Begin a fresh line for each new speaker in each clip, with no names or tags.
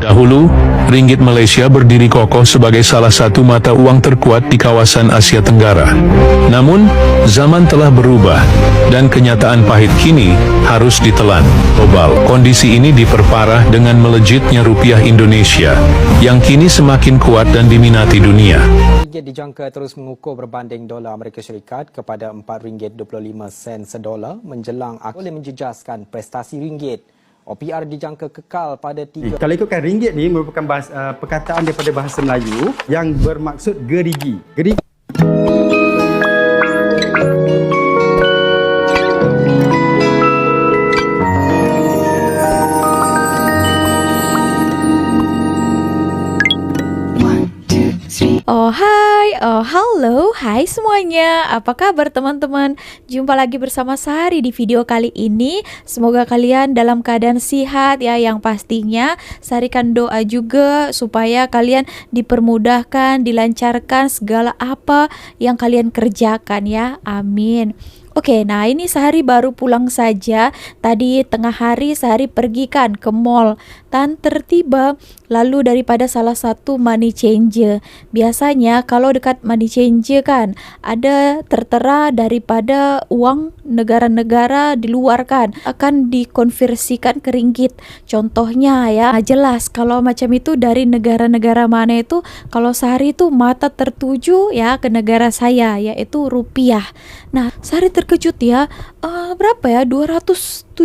Dahulu, ringgit Malaysia berdiri kokoh sebagai salah satu mata uang terkuat di kawasan Asia Tenggara. Namun, zaman telah berubah, dan kenyataan pahit kini harus ditelan. Global, kondisi ini diperparah dengan melejitnya rupiah Indonesia, yang kini semakin kuat dan diminati dunia.
Ringgit dijangka terus mengukuh berbanding dolar Amerika Syarikat kepada RM4.25 sedolar menjelang boleh menjejaskan prestasi ringgit. OPR dijangka kekal pada 3.
Kalau ikutkan ringgit ni merupakan perkataan daripada bahasa Melayu yang bermaksud gerigi. Gerigi
Halo, hai semuanya. Apa kabar teman-teman? Jumpa lagi bersama Sari di video kali ini. Semoga kalian dalam keadaan sehat ya. Yang pastinya Sarikan doa juga supaya kalian dipermudahkan, dilancarkan segala apa yang kalian kerjakan ya. Amin. Oke, nah ini Sehari baru pulang saja. Tadi tengah hari Sehari pergi kan ke mall dan tertiba lalu daripada salah satu money changer. Biasanya kalau dekat money changer kan ada tertera daripada uang negara-negara di luar kan akan dikonversikan ke ringgit. Contohnya ya, jelas kalau macam itu dari negara-negara mana itu, kalau Sehari itu mata tertuju ya ke negara saya yaitu rupiah. Nah, Sehari terkejut ya, berapa ya, 270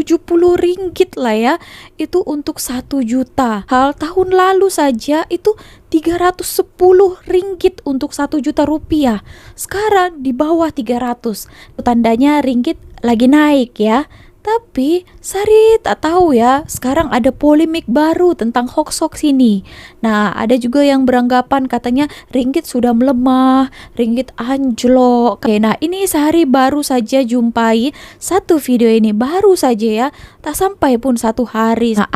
ringgit lah ya, itu untuk 1 juta. Hal tahun lalu saja itu 310 ringgit untuk 1 juta rupiah. Sekarang di bawah 300. Tandanya ringgit lagi naik ya. Tapi Sari tak tahu ya, sekarang ada polemik baru tentang hoax-hoax ini. Nah, ada juga yang beranggapan katanya ringgit sudah melemah, ringgit anjlok. Oke, nah ini Sari baru saja jumpai satu video ini, baru saja ya, tak sampai pun 1 hari. Nah,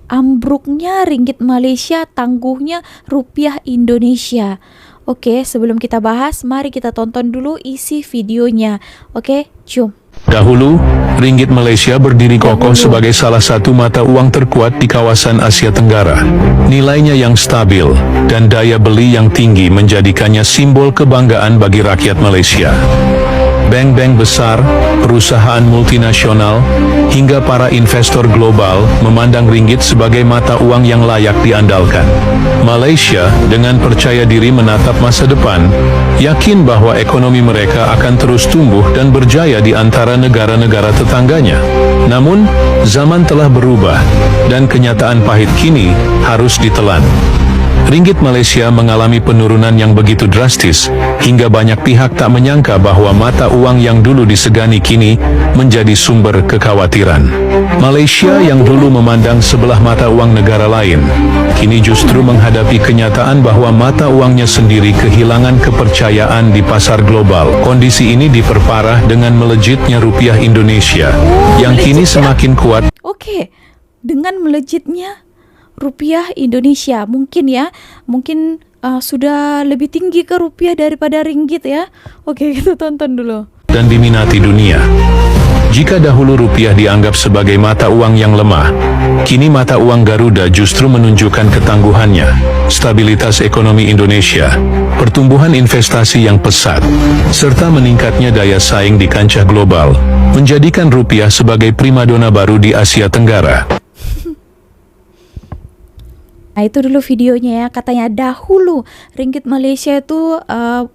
ambruknya ringgit Malaysia, tangguhnya rupiah Indonesia. Oke, sebelum kita bahas, mari kita tonton dulu isi videonya. Oke, jom.
Dahulu, ringgit Malaysia berdiri kokoh sebagai salah satu mata uang terkuat di kawasan Asia Tenggara. Nilainya yang stabil dan daya beli yang tinggi menjadikannya simbol kebanggaan bagi rakyat Malaysia. Bank-bank besar, perusahaan multinasional, hingga para investor global memandang ringgit sebagai mata uang yang layak diandalkan. Malaysia dengan percaya diri menatap masa depan, yakin bahwa ekonomi mereka akan terus tumbuh dan berjaya di antara negara-negara tetangganya. Namun, zaman telah berubah, dan kenyataan pahit kini harus ditelan. Ringgit Malaysia mengalami penurunan yang begitu drastis, hingga banyak pihak tak menyangka bahwa mata uang yang dulu disegani kini menjadi sumber kekhawatiran. Malaysia yang dulu memandang sebelah mata uang negara lain, kini justru menghadapi kenyataan bahwa mata uangnya sendiri kehilangan kepercayaan di pasar global. Kondisi ini diperparah dengan melejitnya rupiah Indonesia, yang kini semakin kuat.
Oke, dengan melejitnya rupiah Indonesia, mungkin sudah lebih tinggi ke rupiah daripada ringgit ya. Oke, kita tonton dulu.
Dan diminati dunia. Jika dahulu rupiah dianggap sebagai mata uang yang lemah, kini mata uang Garuda justru menunjukkan ketangguhannya, stabilitas ekonomi Indonesia, pertumbuhan investasi yang pesat, serta meningkatnya daya saing di kancah global, menjadikan rupiah sebagai primadona baru di Asia Tenggara.
Nah, itu dulu videonya ya. Katanya dahulu ringgit Malaysia itu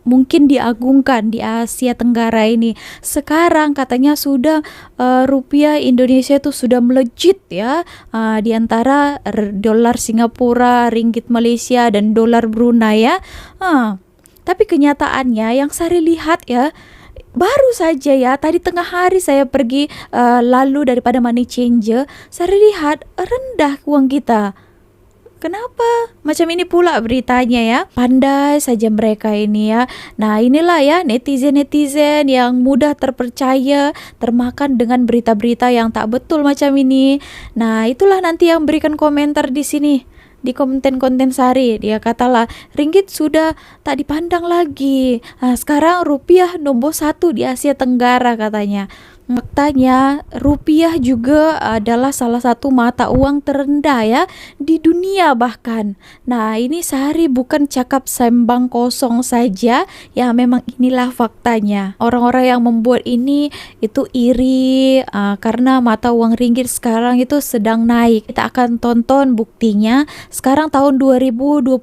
mungkin diagungkan di Asia Tenggara ini. Sekarang katanya sudah rupiah Indonesia itu sudah melejit ya, di antara dolar Singapura, ringgit Malaysia dan dolar Brunei ya. Tapi kenyataannya yang Sari lihat ya, baru saja ya, tadi tengah hari saya pergi lalu daripada money changer, Sari lihat rendah uang kita. Kenapa? Macam ini pula beritanya ya. Pandai saja mereka ini ya. Nah, inilah ya netizen-netizen yang mudah terpercaya, termakan dengan berita-berita yang tak betul macam ini. Nah, itulah nanti yang berikan komentar di sini, di konten-konten Sari. Dia katalah ringgit sudah tak dipandang lagi. Nah, sekarang rupiah nombor 1 di Asia Tenggara katanya. Faktanya, rupiah juga adalah salah satu mata uang terendah ya di dunia bahkan. Nah, ini Sari bukan cakap sembang kosong saja, ya memang inilah faktanya. Orang-orang yang membuat ini itu iri karena mata uang ringgit sekarang itu sedang naik. Kita akan tonton buktinya sekarang tahun 2025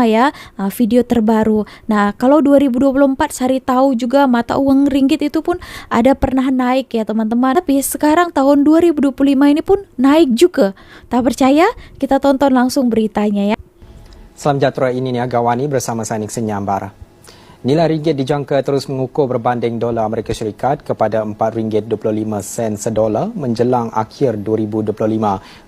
ya, video terbaru. Nah, kalau 2024 Sari tahu juga mata uang ringgit itu pun ada pernah naik ya teman-teman, tapi sekarang tahun 2025 ini pun naik juga. Tak percaya? Kita tonton langsung beritanya ya.
Salam sejahtera, ini Niaga Wani bersama saya Nixon Nyambara. Nilai ringgit dijangka terus mengukuh berbanding dolar Amerika Syarikat kepada RM4.25 sedolar menjelang akhir 2025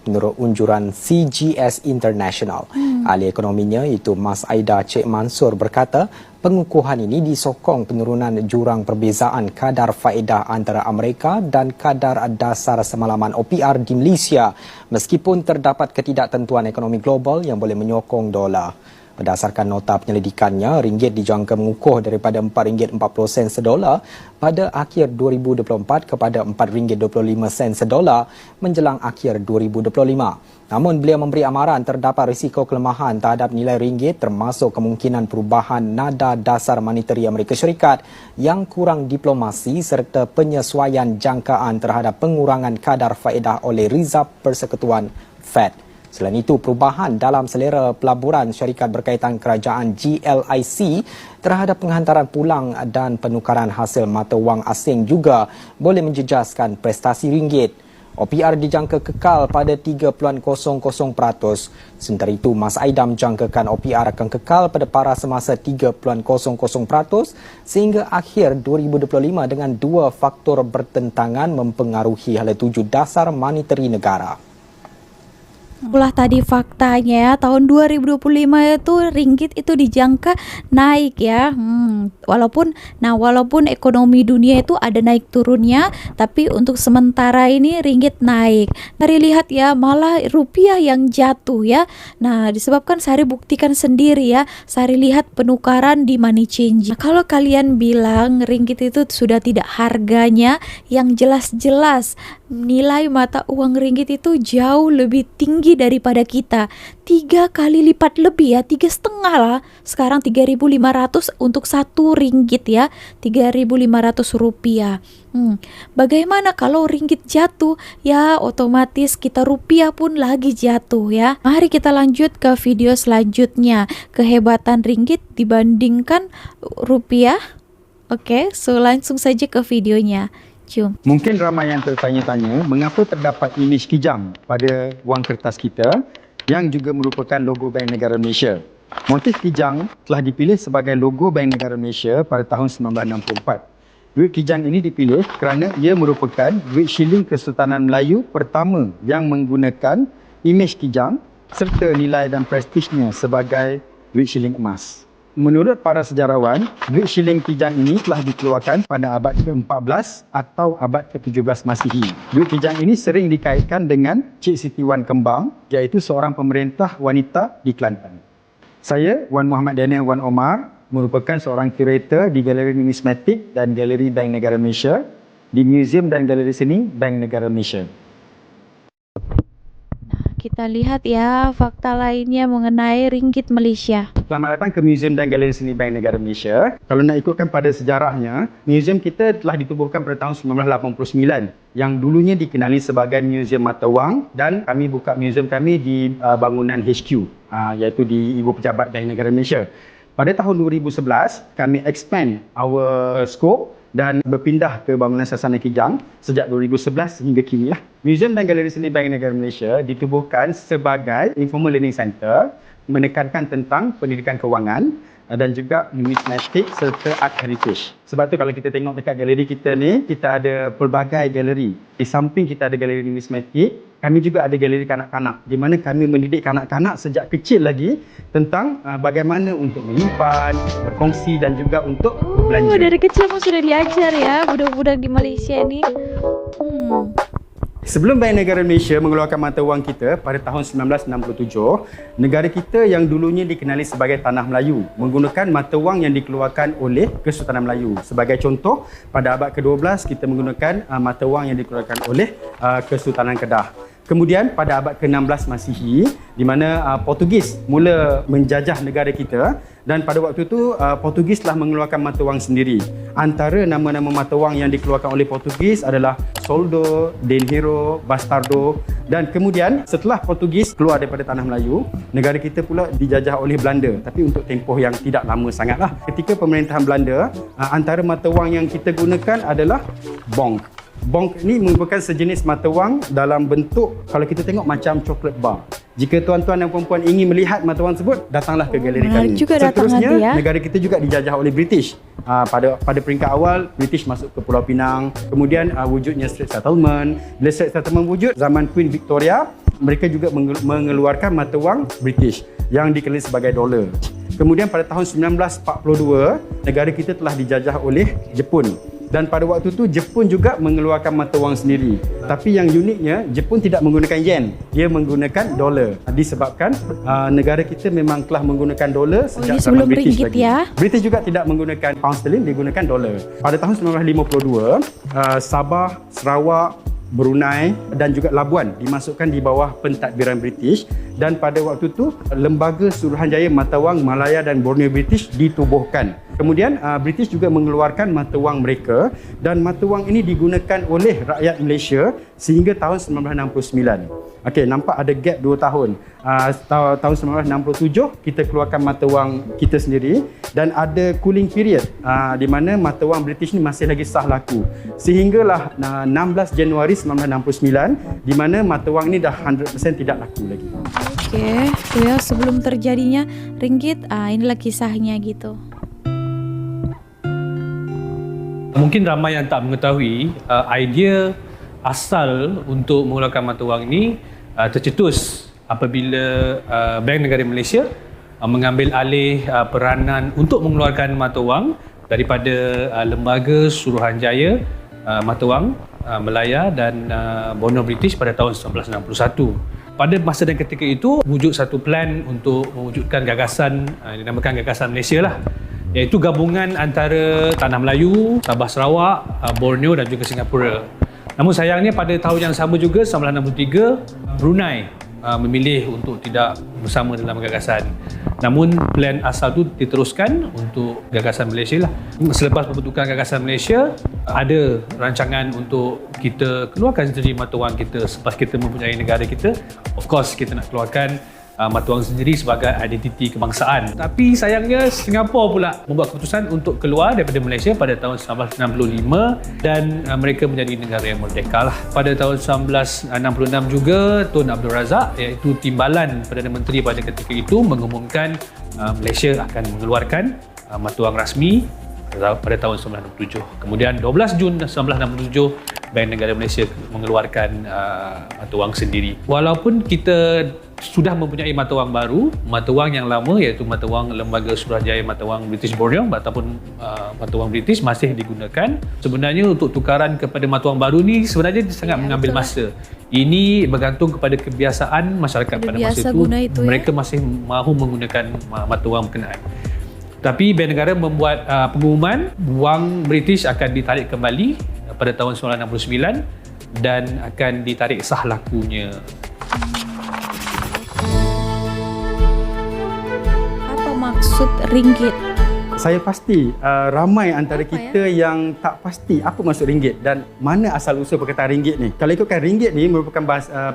menurut unjuran CGS International. Ahli ekonominya iaitu Mas Aida Cik Mansur berkata pengukuhan ini disokong penurunan jurang perbezaan kadar faedah antara Amerika dan kadar dasar semalaman OPR di Malaysia meskipun terdapat ketidaktentuan ekonomi global yang boleh menyokong dolar. Berdasarkan nota penyelidikannya, ringgit dijangka mengukuh daripada RM4.40 sedolar pada akhir 2024 kepada RM4.25 sedolar menjelang akhir 2025. Namun beliau memberi amaran terdapat risiko kelemahan terhadap nilai ringgit termasuk kemungkinan perubahan nada dasar moneteri Amerika Syarikat yang kurang diplomasi serta penyesuaian jangkaan terhadap pengurangan kadar faedah oleh Reserve Persekutuan Fed. Selain itu, perubahan dalam selera pelaburan syarikat berkaitan kerajaan GLIC terhadap penghantaran pulang dan penukaran hasil mata wang asing juga boleh menjejaskan prestasi ringgit. OPR dijangka kekal pada 3.00%. Sementara itu, Mas Aida menjangkakan OPR akan kekal pada paras semasa 3.00% sehingga akhir 2025 dengan dua faktor bertentangan mempengaruhi hala tuju dasar moneteri negara.
Itulah tadi faktanya ya, tahun 2025 itu ringgit itu dijangka naik ya. Walaupun ekonomi dunia itu ada naik turunnya, tapi untuk sementara ini ringgit naik. Mari lihat ya, malah rupiah yang jatuh ya. Nah, disebabkan Sari buktikan sendiri ya. Sari lihat penukaran di money change. Nah, kalau kalian bilang ringgit itu sudah tidak harganya, yang jelas-jelas nilai mata uang ringgit itu jauh lebih tinggi daripada kita, 3 kali lipat lebih ya, 3,5 lah. Sekarang 3.500 untuk 1 ringgit ya, 3.500 rupiah. Bagaimana kalau ringgit jatuh? Ya otomatis kita rupiah pun lagi jatuh ya. Mari kita lanjut ke video selanjutnya, kehebatan ringgit dibandingkan rupiah. Oke, so langsung saja ke videonya.
Mungkin ramai yang tertanya-tanya mengapa terdapat imej kijang pada wang kertas kita yang juga merupakan logo Bank Negara Malaysia. Motif kijang telah dipilih sebagai logo Bank Negara Malaysia pada tahun 1964. Duit kijang ini dipilih kerana ia merupakan duit shilling Kesultanan Melayu pertama yang menggunakan imej kijang serta nilai dan prestisnya sebagai duit shilling emas. Menurut para sejarawan, duit shilling kijang ini telah dikeluarkan pada abad ke-14 atau abad ke-17 Masihi. Duit kijang ini sering dikaitkan dengan Cik Siti Wan Kembang, iaitu seorang pemerintah wanita di Kelantan. Saya, Wan Muhammad Daniel Wan Omar, merupakan seorang kurator di Galeri Numismatik dan Galeri Bank Negara Malaysia, di Museum dan Galeri Seni Bank Negara Malaysia.
Kita lihat ya fakta lainnya mengenai ringgit Malaysia.
Selamat datang ke Museum dan Galeri Seni Bank Negara Malaysia. Kalau nak ikutkan pada sejarahnya, museum kita telah ditubuhkan pada tahun 1989 yang dulunya dikenali sebagai Museum Mata Wang, dan kami buka museum kami di bangunan HQ iaitu di Ibu Pejabat Bank Negara Malaysia. Pada tahun 2011, kami expand our scope dan berpindah ke bangunan Sasana Kijang sejak 2011 hingga kini. Museum dan Galeri Seni Bank Negara Malaysia ditubuhkan sebagai informal learning center, menekankan tentang pendidikan kewangan dan juga numismatik serta art heritage. Sebab tu kalau kita tengok dekat galeri kita ni, kita ada pelbagai galeri. Di samping kita ada galeri numismatik, kami juga ada galeri kanak-kanak, di mana kami mendidik kanak-kanak sejak kecil lagi tentang bagaimana untuk menyimpan, berkongsi dan juga untuk berbelanja.
Dari kecil pun sudah diajar ya budak-budak di Malaysia ini.
Sebelum Bank Negara Malaysia mengeluarkan mata wang kita pada tahun 1967, negara kita yang dulunya dikenali sebagai Tanah Melayu menggunakan mata wang yang dikeluarkan oleh Kesultanan Melayu. Sebagai contoh, pada abad ke-12 kita menggunakan mata wang yang dikeluarkan oleh Kesultanan Kedah. Kemudian pada abad ke-16 Masihi, di mana Portugis mula menjajah negara kita, dan pada waktu itu Portugis telah mengeluarkan mata wang sendiri. Antara nama-nama mata wang yang dikeluarkan oleh Portugis adalah Soldo, Dinheiro, Bastardo, dan kemudian setelah Portugis keluar daripada Tanah Melayu, negara kita pula dijajah oleh Belanda, tapi untuk tempoh yang tidak lama sangatlah. Ketika pemerintahan Belanda, antara mata wang yang kita gunakan adalah bonk. Bonk ni merupakan sejenis mata wang dalam bentuk, kalau kita tengok, macam coklat bar. Jika tuan-tuan dan puan-puan ingin melihat mata wang tersebut, datanglah ke galeri kami. Seterusnya, negara kita juga dijajah oleh British. Pada peringkat awal, British masuk ke Pulau Pinang. Kemudian wujudnya Straits Settlement. Bila Straits Settlement wujud, zaman Queen Victoria, mereka juga mengeluarkan mata wang British yang dikenali sebagai dolar. Kemudian pada tahun 1942, negara kita telah dijajah oleh Jepun. Dan pada waktu itu Jepun juga mengeluarkan mata wang sendiri. Tapi yang uniknya, Jepun tidak menggunakan yen, dia menggunakan dolar. Disebabkan negara kita memang telah menggunakan dolar sejak zaman British lagi. British juga tidak menggunakan pound sterling, dia gunakan dolar. Pada tahun 1952, Sabah, Sarawak, Brunei dan juga Labuan dimasukkan di bawah pentadbiran British, dan pada waktu itu Lembaga Suruhanjaya Mata Wang Malaya dan Borneo British ditubuhkan. Kemudian British juga mengeluarkan mata wang mereka, dan mata wang ini digunakan oleh rakyat Malaysia sehingga tahun 1969. Okey, nampak ada gap 2 tahun. Tahun 1967 kita keluarkan mata wang kita sendiri, dan ada cooling period di mana mata wang British ni masih lagi sah laku. Sehinggalah 16 Januari 1999 di mana mata wang ni dah 100% tidak laku lagi.
Oke, itu ya sebelum terjadinya ringgit, inilah kisahnya gitu.
Mungkin ramai yang tak mengetahui idea asal untuk mengeluarkan mata wang ini tercetus apabila Bank Negara Malaysia mengambil alih peranan untuk mengeluarkan mata wang daripada Lembaga Suruhanjaya Mata Wang Malaya dan Borneo British pada tahun 1961. Pada masa dan ketika itu wujud satu plan untuk mewujudkan gagasan dinamakan Gagasan Malaysia lah, iaitu gabungan antara Tanah Melayu, Sabah Sarawak, Borneo dan juga Singapura. Namun sayangnya pada tahun yang sama juga 1963 Brunei memilih untuk tidak bersama dalam gagasan. Namun plan asal itu diteruskan untuk Gagasan Malaysia lah. Selepas pembentukan Gagasan Malaysia, ada rancangan untuk kita keluarkan sendiri mata wang kita selepas kita mempunyai negara kita. Of course kita nak keluarkan mata wang sendiri sebagai identiti kebangsaan. Tapi sayangnya Singapura pula membuat keputusan untuk keluar daripada Malaysia pada tahun 1965 dan mereka menjadi negara yang merdeka lah. Pada tahun 1966 juga Tun Abdul Razak, iaitu timbalan Perdana Menteri pada ketika itu, mengumumkan Malaysia akan mengeluarkan mata wang rasmi pada tahun 1967. Kemudian 12 Jun 1967 Bank Negara Malaysia mengeluarkan mata wang sendiri. Walaupun kita sudah mempunyai mata wang baru, mata wang yang lama iaitu mata wang Lembaga Suruhanjaya Mata Wang British Borneo ataupun mata wang British masih digunakan. Sebenarnya untuk tukaran kepada mata wang baru ni sebenarnya sangat mengambil masa. Ini bergantung kepada kebiasaan masyarakat pada masa itu. Mereka masih mahu menggunakan mata wang berkenaan. Tapi Bank Negara membuat pengumuman wang British akan ditarik kembali pada tahun 1969 dan akan ditarik sah lakunya.
Apa maksud ringgit?
Saya pasti ramai antara kita yang tak pasti apa maksud ringgit dan mana asal usul perkataan ringgit ni. Kalau ikutkan ringgit ni merupakan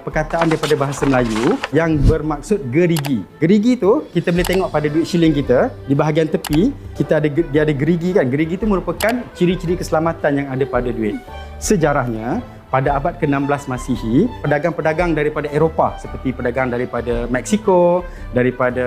perkataan daripada bahasa Melayu yang bermaksud gerigi. Gerigi tu kita boleh tengok pada duit shilling kita, di bahagian tepi dia ada gerigi kan. Gerigi tu merupakan ciri-ciri keselamatan yang ada pada duit. Sejarahnya pada abad ke-16 Masihi, pedagang-pedagang daripada Eropah seperti pedagang daripada Mexico, daripada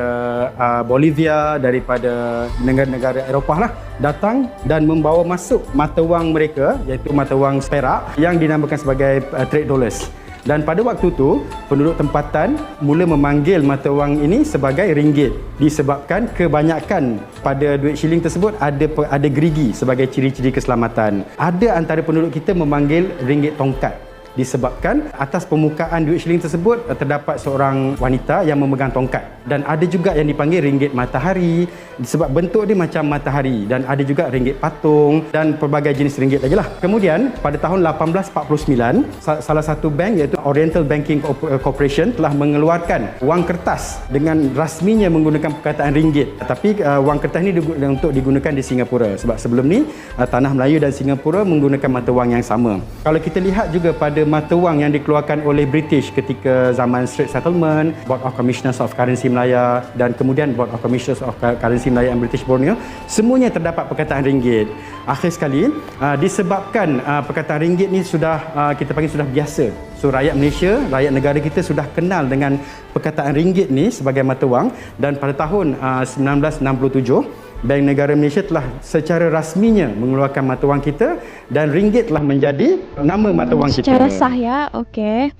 Bolivia, daripada negara-negara Eropah lah, datang dan membawa masuk mata wang mereka iaitu mata wang perak yang dinamakan sebagai trade dollars. Dan pada waktu itu, penduduk tempatan mula memanggil mata wang ini sebagai ringgit disebabkan kebanyakan pada duit shilling tersebut ada gerigi sebagai ciri-ciri keselamatan. Ada antara penduduk kita memanggil ringgit tongkat. disebabkan atas permukaan duit shilling tersebut terdapat seorang wanita yang memegang tongkat, dan ada juga yang dipanggil ringgit matahari sebab bentuk dia macam matahari, dan ada juga ringgit patung dan pelbagai jenis ringgit lagi lah. Kemudian pada tahun 1849 salah satu bank iaitu Oriental Banking Corporation telah mengeluarkan wang kertas dengan rasminya menggunakan perkataan ringgit, tapi wang kertas ini untuk digunakan di Singapura sebab sebelum ni tanah Melayu dan Singapura menggunakan mata wang yang sama. Kalau kita lihat juga pada mata wang yang dikeluarkan oleh British ketika zaman Straits Settlement, Board of Commissioners of Currency Malaya dan kemudian Board of Commissioners of Currency Malaya and British Borneo, semuanya terdapat perkataan ringgit. Akhir sekali disebabkan perkataan ringgit ni sudah kita panggil sudah biasa. So rakyat Malaysia, rakyat negara kita sudah kenal dengan perkataan ringgit ni sebagai mata wang, dan pada tahun 1967 Bank Negara Malaysia telah secara rasminya mengeluarkan mata wang kita dan ringgit telah menjadi nama mata wang kita.
Secara sah ya, oke.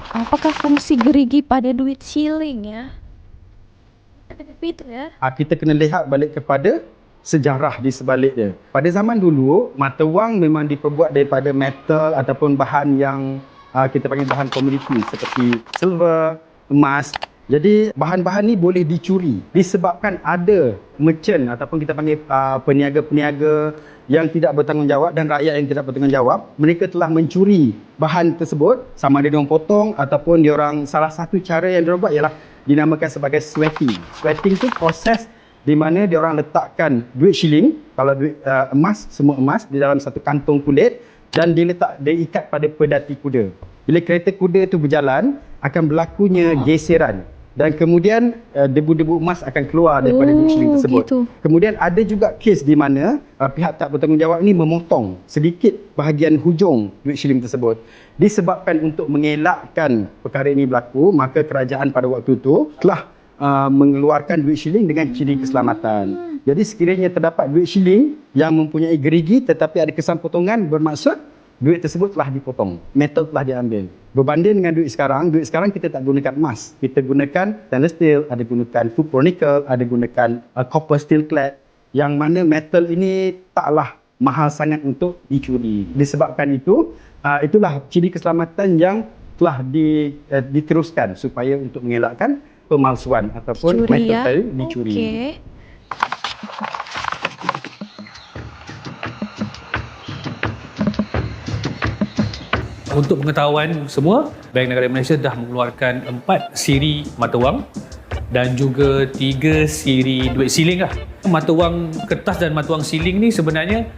Apakah fungsi gerigi pada duit shilling ya? Itu ya.
Kita kena lihat balik kepada sejarah di sebalik dia. Pada zaman dulu, mata wang memang diperbuat daripada metal ataupun bahan yang kita panggil bahan komoditi seperti silver, emas. Jadi bahan-bahan ni boleh dicuri disebabkan ada merchant ataupun kita panggil peniaga-peniaga yang tidak bertanggungjawab dan rakyat yang tidak bertanggungjawab. Mereka telah mencuri bahan tersebut, sama ada diorang potong ataupun diorang, salah satu cara yang diorang buat ialah dinamakan sebagai sweating. Sweating tu proses di mana diorang letakkan duit shilling, kalau duit emas, semua emas di dalam satu kantong kulit dan diikat pada pedati kuda. Bila kereta kuda tu berjalan, akan berlakunya geseran dan kemudian debu-debu emas akan keluar daripada duit shilling tersebut.
Gitu.
Kemudian ada juga kes di mana pihak tak bertanggungjawab ini memotong sedikit bahagian hujung duit shilling tersebut. Disebabkan untuk mengelakkan perkara ini berlaku, maka kerajaan pada waktu itu telah mengeluarkan duit shilling dengan ciri keselamatan. Jadi sekiranya terdapat duit shilling yang mempunyai gerigi tetapi ada kesan potongan, bermaksud duit tersebut telah dipotong, metal telah diambil. Berbanding dengan duit sekarang kita tak gunakan emas. Kita gunakan stainless steel, ada gunakan copper nickel, ada gunakan copper steel clad, yang mana metal ini taklah mahal sangat untuk dicuri. Disebabkan itulah ciri keselamatan yang telah diteruskan supaya untuk mengelakkan pemalsuan ataupun
Curi,
metal
ya?
tadi dicuri.
Oke.
Untuk pengetahuan semua, Bank Negara Malaysia dah mengeluarkan 4 siri mata wang dan juga 3 siri duit siling lah. Mata wang kertas dan mata wang siling ni sebenarnya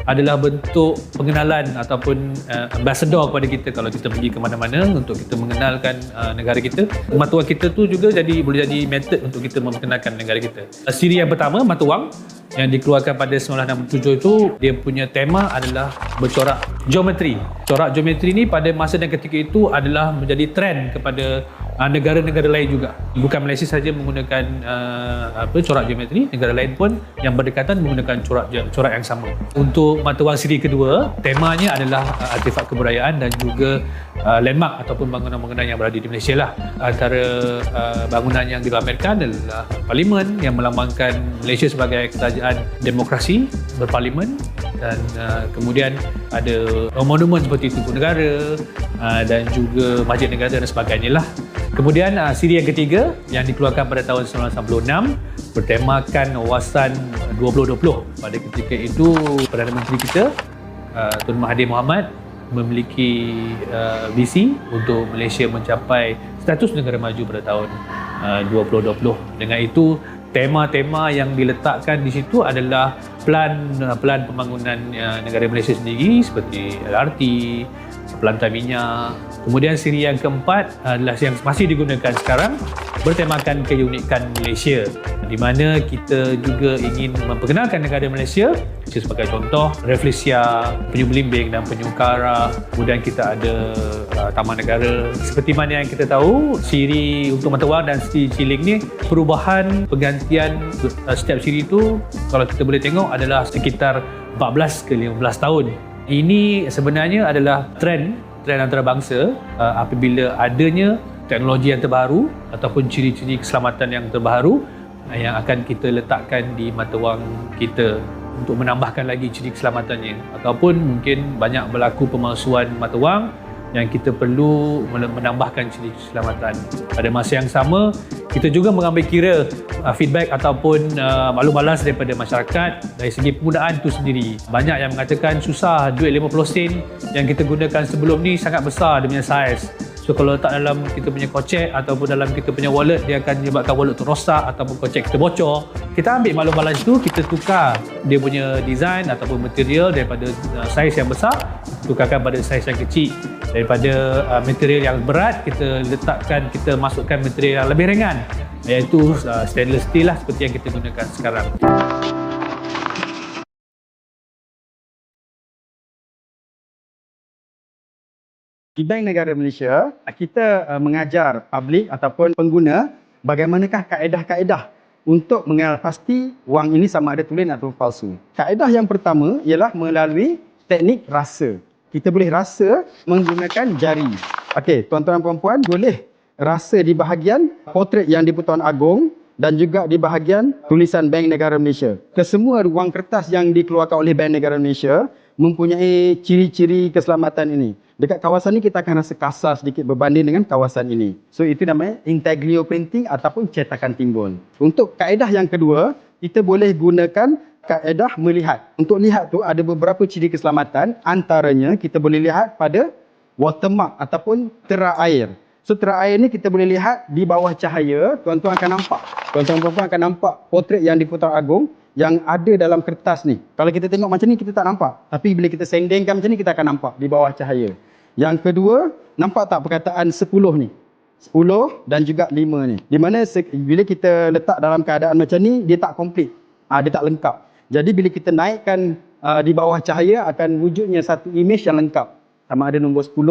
adalah bentuk pengenalan ataupun ambassador kepada kita kalau kita pergi ke mana-mana untuk kita mengenalkan negara kita. Mata wang kita tu juga boleh jadi method untuk kita memperkenalkan negara kita. Siri yang pertama, mata wang yang dikeluarkan pada 1967 itu, dia punya tema adalah bercorak geometri. Corak geometri ni pada masa dan ketika itu adalah menjadi trend kepada negara-negara lain juga. Bukan Malaysia saja menggunakan corak geometri, negara lain pun yang berdekatan menggunakan corak yang sama. Untuk mata wang siri kedua, temanya adalah artefak kebudayaan dan juga landmark ataupun bangunan-bangunan yang berada di Malaysia lah. Antara bangunan yang dipamerkan adalah parlimen yang melambangkan Malaysia sebagai kerajaan demokrasi berparlimen, dan kemudian ada monumen seperti Tugu Negara dan juga Masjid Negara dan sebagainya lah. Kemudian siri yang ketiga yang dikeluarkan pada tahun 1996 bertemakan wawasan 2020. Pada ketika itu Perdana Menteri kita Tun Mahathir Mohamad memiliki visi untuk Malaysia mencapai status negara maju pada tahun 2020. Dengan itu tema-tema yang diletakkan di situ adalah plan pembangunan negara Malaysia sendiri seperti LRT, pelantar minyak. Kemudian siri yang keempat adalah yang masih digunakan sekarang, bertemakan keunikan Malaysia, di mana kita juga ingin memperkenalkan negara Malaysia sebagai contoh Rafflesia, Penyu Belimbing dan Penyu Kara. Kemudian kita ada Taman Negara. Seperti mana yang kita tahu, siri untuk mata wang dan siri shilling ni perubahan pergantian setiap siri itu kalau kita boleh tengok adalah sekitar 14 ke 15 tahun. Ini sebenarnya adalah trend antarabangsa apabila adanya teknologi yang terbaru ataupun ciri-ciri keselamatan yang terbaru yang akan kita letakkan di mata wang kita untuk menambahkan lagi ciri keselamatannya, ataupun mungkin banyak berlaku pemalsuan mata wang yang kita perlu menambahkan ciri keselamatan. Pada masa yang sama, kita juga mengambil kira feedback ataupun maklum balas daripada masyarakat dari segi penggunaan itu sendiri. Banyak yang mengatakan susah, duit 50 sen yang kita gunakan sebelum ni sangat besar dia punya saiz. So kalau letak dalam kita punya kocek ataupun dalam kita punya wallet, dia akan menyebabkan wallet tu rosak ataupun kocek kita bocor. Kita ambil maklum balas tu, kita tukar dia punya design ataupun material daripada saiz yang besar, tukarkan pada saiz yang kecil. Daripada material yang berat, kita masukkan material yang lebih ringan, iaitu stainless steel lah, seperti yang kita gunakan sekarang.
Di Bank Negara Malaysia, kita mengajar publik ataupun pengguna bagaimanakah kaedah-kaedah untuk mengenal pasti wang ini sama ada tulen atau palsu. Kaedah yang pertama ialah melalui teknik rasa. Kita boleh rasa menggunakan jari. Okey, tuan-tuan dan puan-puan boleh rasa di bahagian potret yang di-Pertuan Agong dan juga di bahagian tulisan Bank Negara Malaysia. Kesemua wang kertas yang dikeluarkan oleh Bank Negara Malaysia mempunyai ciri-ciri keselamatan ini. Dekat kawasan ni kita akan rasa kasar sedikit berbanding dengan kawasan ini. So itu namanya intaglio printing ataupun cetakan timbul. Untuk kaedah yang kedua, kita boleh gunakan kaedah melihat. Untuk lihat tu ada beberapa ciri keselamatan, antaranya kita boleh lihat pada watermark ataupun tera air. So tera air ni kita boleh lihat di bawah cahaya, tuan-tuan akan nampak. Tuan-tuan puan-puan akan nampak potret yang di-Pertuan Agong yang ada dalam kertas ni. Kalau kita tengok macam ni kita tak nampak. Tapi bila kita sendengkan macam ni kita akan nampak di bawah cahaya. Yang kedua, nampak tak perkataan 10 ni? 10 dan juga 5 ni. Di mana bila kita letak dalam keadaan macam ni, dia tak komplit. Dia tak lengkap. Jadi bila kita naikkan di bawah cahaya akan wujudnya satu image yang lengkap. Sama ada nombor 10,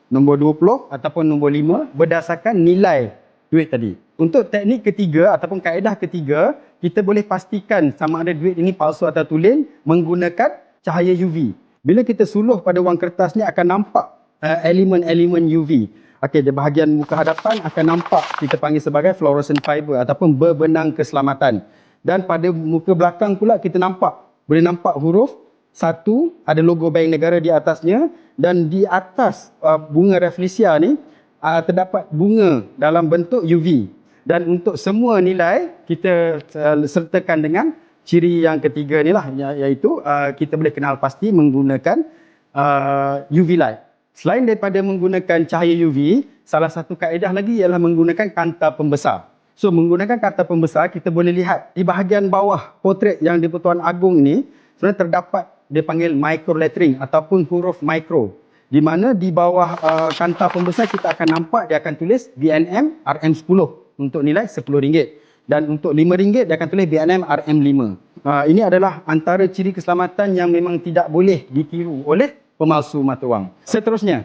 nombor 20 ataupun nombor 5 berdasarkan nilai duit tadi. Untuk teknik ketiga ataupun kaedah ketiga, kita boleh pastikan sama ada duit ini palsu atau tulen menggunakan cahaya UV. Bila kita suluh pada wang kertas ni akan nampak elemen-elemen UV. Okey, di bahagian muka hadapan akan nampak kita panggil sebagai fluorescent fiber ataupun berbenang keselamatan. Dan pada muka belakang pula kita boleh nampak huruf 1, ada logo Bank Negara di atasnya, dan di atas bunga Rafflesia ni terdapat bunga dalam bentuk UV. Dan untuk semua nilai kita sertakan dengan ciri yang ketiga ni lah, iaitu kita boleh kenal pasti menggunakan UV light. Selain daripada menggunakan cahaya UV, salah satu kaedah lagi ialah menggunakan kanta pembesar. So menggunakan kanta pembesar, kita boleh lihat di bahagian bawah potret yang di-Pertuan Agong ni sebenarnya terdapat dia panggil micro lettering ataupun huruf mikro. Di mana di bawah kanta pembesar kita akan nampak dia akan tulis BNM RM10 untuk nilai RM10. Dan untuk RM5 dia akan tulis BNM RM5. Ini adalah antara ciri keselamatan yang memang tidak boleh ditiru oleh pemalsu mata wang. Seterusnya,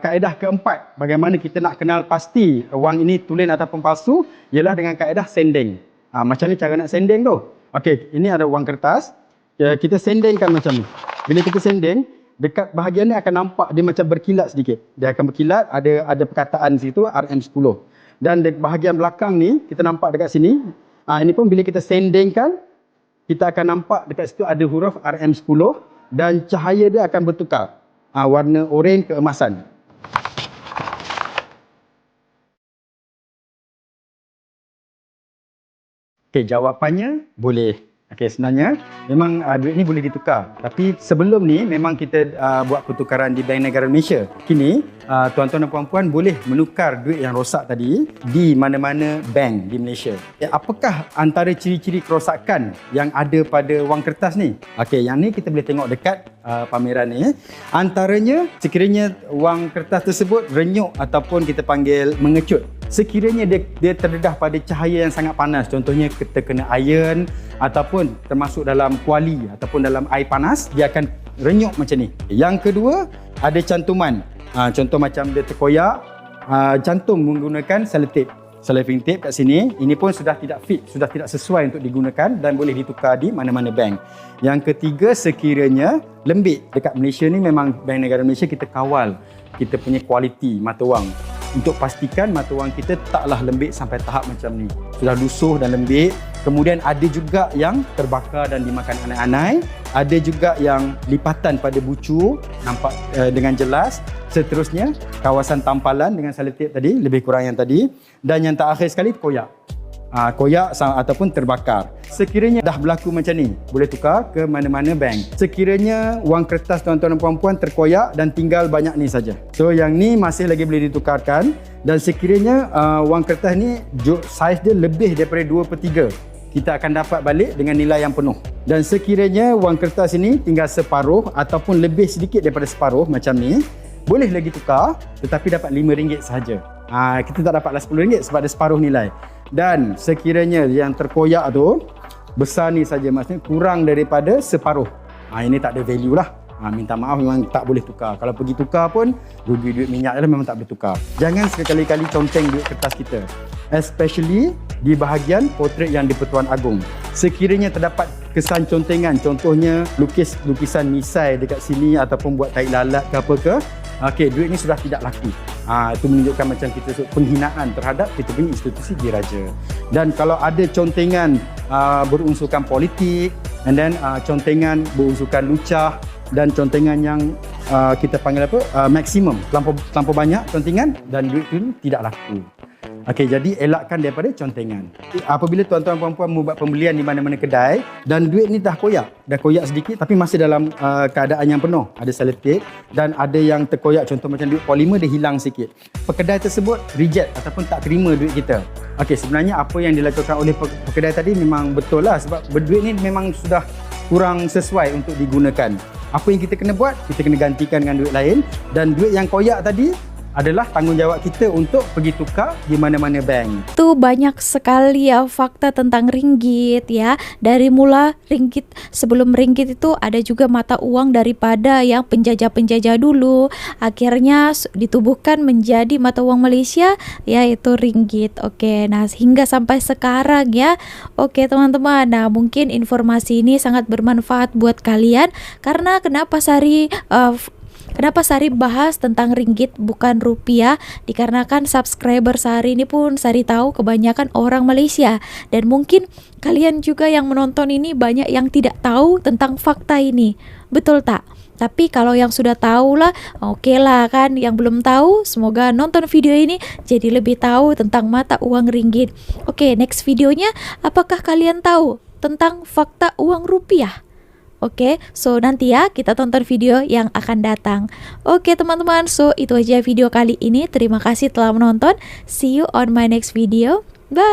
kaedah keempat bagaimana kita nak kenal pasti wang ini tulen ataupun palsu ialah dengan kaedah sendeng. Macam ni cara nak sendeng tu. Okey, ini ada wang kertas. Kita sendengkan macam ni. Bila kita sendeng, dekat bahagian ni akan nampak dia macam berkilat sedikit. Dia akan berkilat, ada perkataan situ RM10. Dan di bahagian belakang ni, kita nampak dekat sini. Ini pun bila kita sendengkan, kita akan nampak dekat situ ada huruf RM10 dan cahaya dia akan bertukar. Warna oranye keemasan. Okey, jawapannya boleh. Okey, sebenarnya memang duit ni boleh ditukar. Tapi sebelum ni memang kita buat pertukaran di Bank Negara Malaysia. Kini tuan-tuan dan puan-puan boleh menukar duit yang rosak tadi di mana-mana bank di Malaysia. Apakah antara ciri-ciri kerosakan yang ada pada wang kertas ni? Okey, yang ni kita boleh tengok dekat pameran ni. Antaranya sekiranya wang kertas tersebut renyuk ataupun kita panggil mengecut. Sekiranya dia terdedah pada cahaya yang sangat panas, contohnya terkena iron ataupun termasuk dalam kuali ataupun dalam air panas, dia akan renyuk macam ni. Yang kedua, ada cantuman. Contoh macam dia terkoyak, cantum menggunakan selotip. Cellophane tape kat sini, ini pun sudah tidak fit, sudah tidak sesuai untuk digunakan dan boleh ditukar di mana-mana bank. Yang ketiga, sekiranya lembik. Dekat Malaysia ni memang Bank Negara Malaysia kita kawal kita punya kualiti mata wang untuk pastikan mata wang kita taklah lembik sampai tahap macam ni. Sudah lusuh dan lembik. Kemudian ada juga yang terbakar dan dimakan anai-anai. Ada juga yang lipatan pada bucu nampak dengan jelas. Seterusnya, kawasan tampalan dengan selotip tadi, lebih kurang yang tadi. Dan yang terakhir sekali, koyak. Koyak ataupun terbakar. Sekiranya dah berlaku macam ni, boleh tukar ke mana-mana bank. Sekiranya wang kertas tuan-tuan dan puan-puan terkoyak dan tinggal banyak ni saja. So yang ni masih lagi boleh ditukarkan, dan sekiranya wang kertas ni saiz dia lebih daripada 2/3, kita akan dapat balik dengan nilai yang penuh. Dan sekiranya wang kertas ini tinggal separuh ataupun lebih sedikit daripada separuh macam ni, boleh lagi tukar tetapi dapat RM5 sahaja. Kita tak dapatlah RM10 sebab dia separuh nilai. Dan sekiranya yang terkoyak tu besar ni saja, maksudnya kurang daripada separuh, ini tak ada value lah. Minta maaf, memang tak boleh tukar. Kalau pergi tukar pun rugi duit minyak je lah, memang tak boleh tukar. Jangan sekali-kali conteng duit kertas kita, especially di bahagian portrait yang di-Pertuan Agong. Sekiranya terdapat kesan contengan, contohnya lukisan misai dekat sini ataupun buat tai lalat ke apa ke, duit ni sudah tidak laku. Itu menunjukkan macam kita penghinaan terhadap kita punya institusi diraja. Dan kalau ada contengan berunsurkan politik, and then contengan berunsurkan lucah, dan contengan yang kita panggil maksimum, terlampau banyak contengan dan duit itu tidak laku. Jadi elakkan daripada contengan. Apabila tuan-tuan puan-puan membuat pembelian di mana-mana kedai dan duit ni dah koyak sedikit tapi masih dalam keadaan yang penuh, ada selotip dan ada yang terkoyak, contoh macam duit polimer dia hilang sikit, pekedai tersebut reject ataupun tak terima duit kita. Sebenarnya apa yang dilakukan oleh pekedai tadi memang betul lah, sebab duit ni memang sudah kurang sesuai untuk digunakan. Apa yang kita kena buat? Kita kena gantikan dengan duit lain, dan duit yang koyak tadi adalah tanggungjawab kita untuk pergi tukar di mana-mana bank.
Tuh banyak sekali ya fakta tentang ringgit ya. Dari mula ringgit, sebelum ringgit itu ada juga mata uang daripada yang penjajah-penjajah dulu. Akhirnya ditubuhkan menjadi mata uang Malaysia, yaitu ringgit. Nah hingga sampai sekarang ya. Teman-teman, nah mungkin informasi ini sangat bermanfaat buat kalian. Karena kenapa Sari bahas tentang ringgit bukan rupiah? Dikarenakan subscriber Sari ini pun Sari tahu kebanyakan orang Malaysia, dan mungkin kalian juga yang menonton ini banyak yang tidak tahu tentang fakta ini. Betul tak? Tapi kalau yang sudah tahu lah, oke lah kan. Yang belum tahu, semoga nonton video ini jadi lebih tahu tentang mata uang ringgit. Next videonya, apakah kalian tahu tentang fakta uang rupiah? So nanti ya kita tonton video yang akan datang. Teman-teman, so itu aja video kali ini. Terima kasih telah menonton. See you on my next video. Bye.